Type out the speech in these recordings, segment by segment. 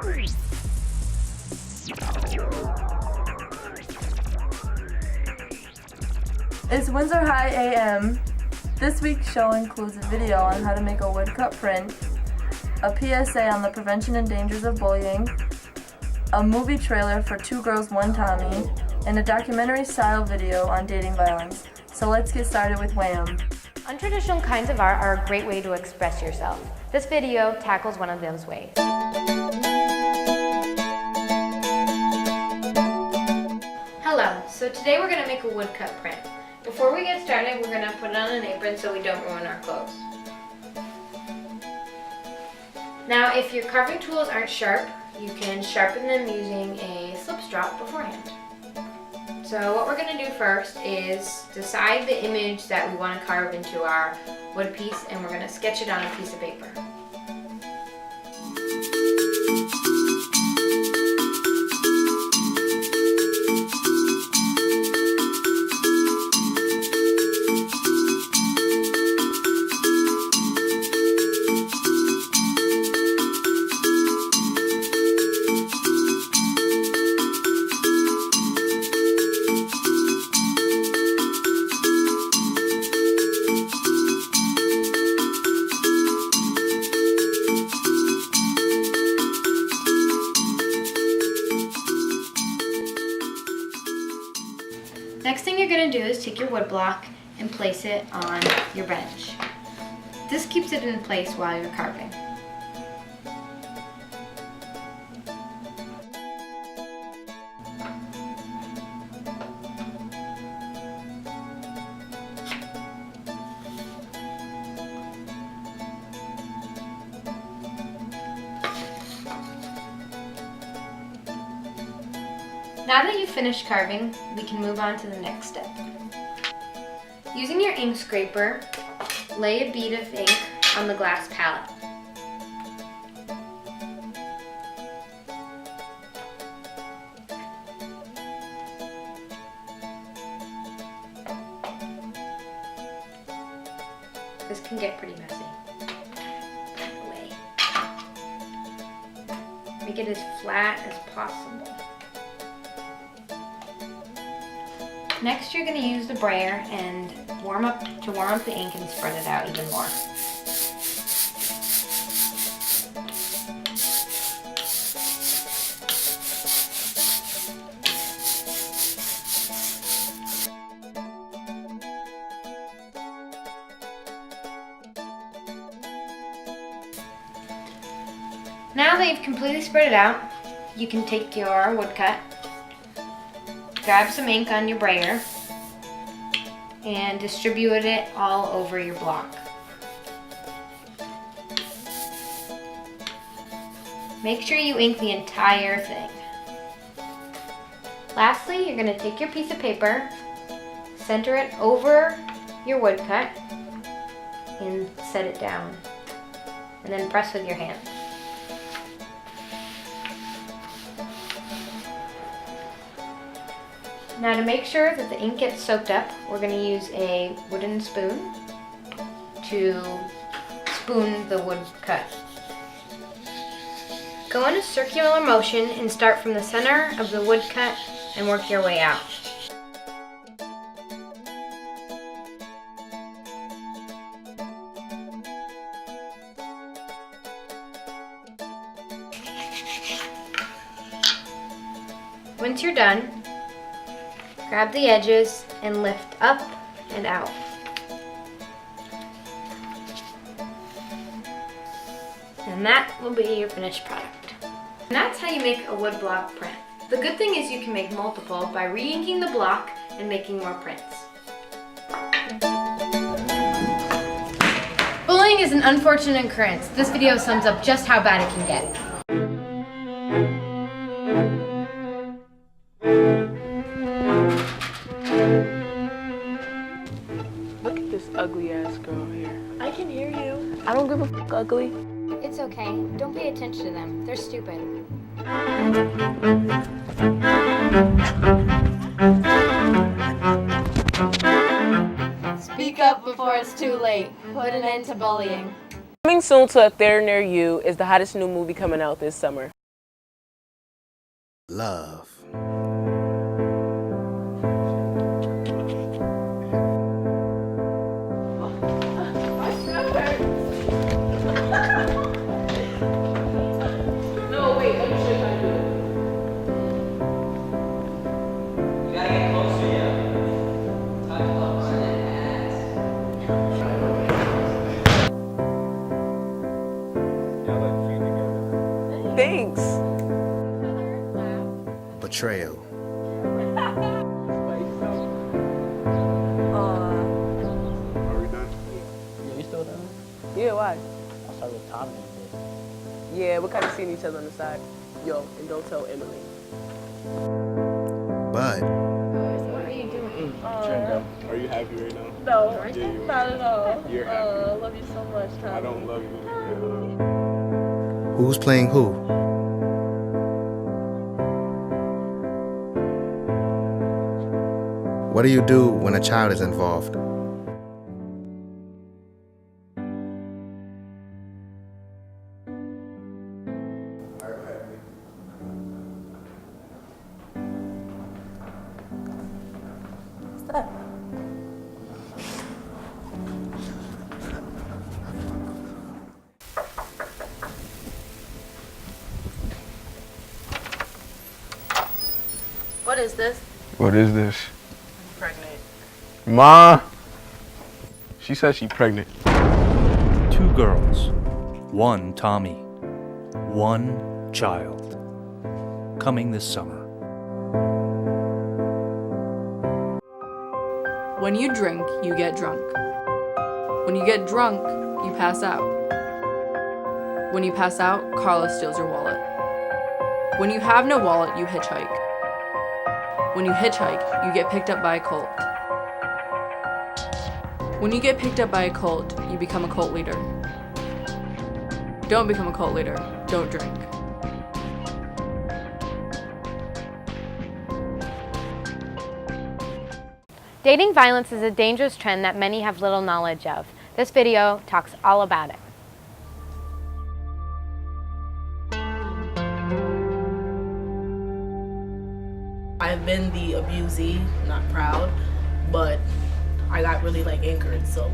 It's Windsor High AM. This week's show includes a video on how to make a woodcut print, a PSA on the prevention and dangers of bullying, a movie trailer for Two Girls, One Tommy, and a documentary-style video on dating violence. So let's get started with Wham. Untraditional kinds of art are a great way to express yourself. This video tackles one of those ways. Hello, so today we're going to make a woodcut print. Before we get started, we're going to put it on an apron so we don't ruin our clothes. Now, if your carving tools aren't sharp, you can sharpen them using a slip strop beforehand. So what we're going to do first is decide the image that we want to carve into our wood piece, and we're going to sketch it on a piece of paper. Next thing you're going to do is take your wood block and place it on your bench. This keeps it in place while you're carving. Now that you've finished carving, we can move on to the next step. Using your ink scraper, lay a bead of ink on the glass palette. This can get pretty messy. Put it away. Make it as flat as possible. Next, you're going to use the brayer and warm up the ink and spread it out even more. Now that you've completely spread it out, you can take your woodcut, grab some ink on your brayer, and distribute it all over your block. Make sure you ink the entire thing. Lastly, you're going to take your piece of paper, center it over your woodcut, and set it down. And then press with your hand. Now, to make sure that the ink gets soaked up, we're going to use a wooden spoon to spoon the wood cut. Go in a circular motion and start from the center of the wood cut and work your way out. Once you're done, grab the edges and lift up and out. And that will be your finished product. And that's how you make a wood block print. The good thing is you can make multiple by re-inking the block and making more prints. Bullying is an unfortunate occurrence. This video sums up just how bad it can get. Look at this ugly ass girl here. I can hear you. I don't give a fuck, ugly. It's okay. Don't pay attention to them. They're stupid. Speak up before it's too late. Put an end to bullying. Coming soon to a theater near you is the hottest new movie coming out this summer. love. No, wait, let me show you how to do it. You gotta get closer, yeah. Touch closer than ass. Thanks. Betrayal. Are we done? You still done? Yeah, why? I'll start with Tommy. Yeah, we're kind of seeing each other on the side. Yo, and don't tell Emily. But What are you doing? Are you happy right now? No, Yeah, you not at all. You're happy. I love you so much, Tommy. I don't love you. who's playing who? What do you do when a child is involved? What's that? What is this? What is this? Pregnant. Ma! She said she's pregnant. 2 girls, 1 Tommy, 1 child. Coming this summer. When you drink, you get drunk. When you get drunk, you pass out. When you pass out, Carla steals your wallet. When you have no wallet, you hitchhike. When you hitchhike, you get picked up by a cult. When you get picked up by a cult, you become a cult leader. Don't become a cult leader. Don't drink. Dating violence is a dangerous trend that many have little knowledge of. This video talks all about it. I've been the abusee, not proud, but I got really angered, so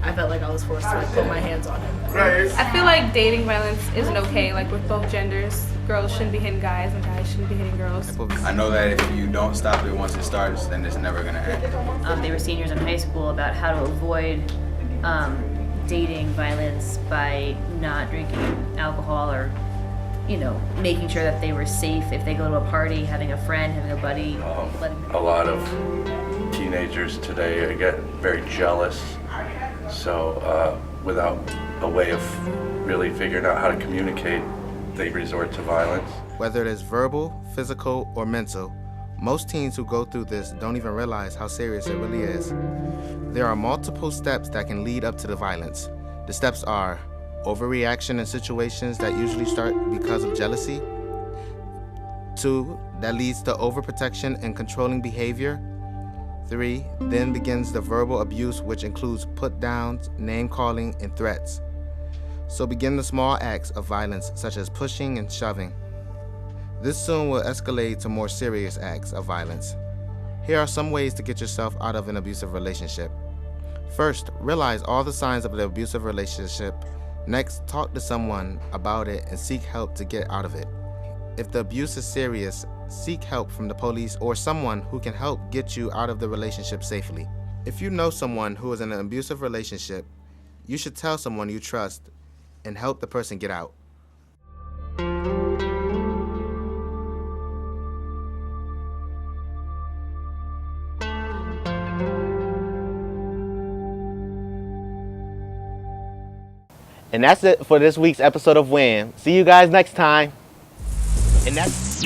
I felt like I was forced to put my hands on him. I feel like dating violence isn't okay, with both genders. Girls shouldn't be hitting guys and guys shouldn't be hitting girls. I know that if you don't stop it once it starts, then it's never gonna end. They were seniors in high school about how to avoid dating violence by not drinking alcohol or, making sure that they were safe if they go to a party, having a friend, having a buddy. A lot of teenagers today get very jealous, so without a way of really figuring out how to communicate, they resort to violence. Whether it is verbal, physical, or mental, most teens who go through this don't even realize how serious it really is. There are multiple steps that can lead up to the violence. The steps are overreaction in situations that usually start because of jealousy. 2, that leads to overprotection and controlling behavior. 3, then begins the verbal abuse, which includes put-downs, name-calling, and threats. So begin the small acts of violence, such as pushing and shoving. This soon will escalate to more serious acts of violence. Here are some ways to get yourself out of an abusive relationship. First, realize all the signs of the abusive relationship. Next, talk to someone about it and seek help to get out of it. If the abuse is serious, seek help from the police or someone who can help get you out of the relationship safely. If you know someone who is in an abusive relationship, you should tell someone you trust and help the person get out. And that's it for this week's episode of Wham. See you guys next time. And that's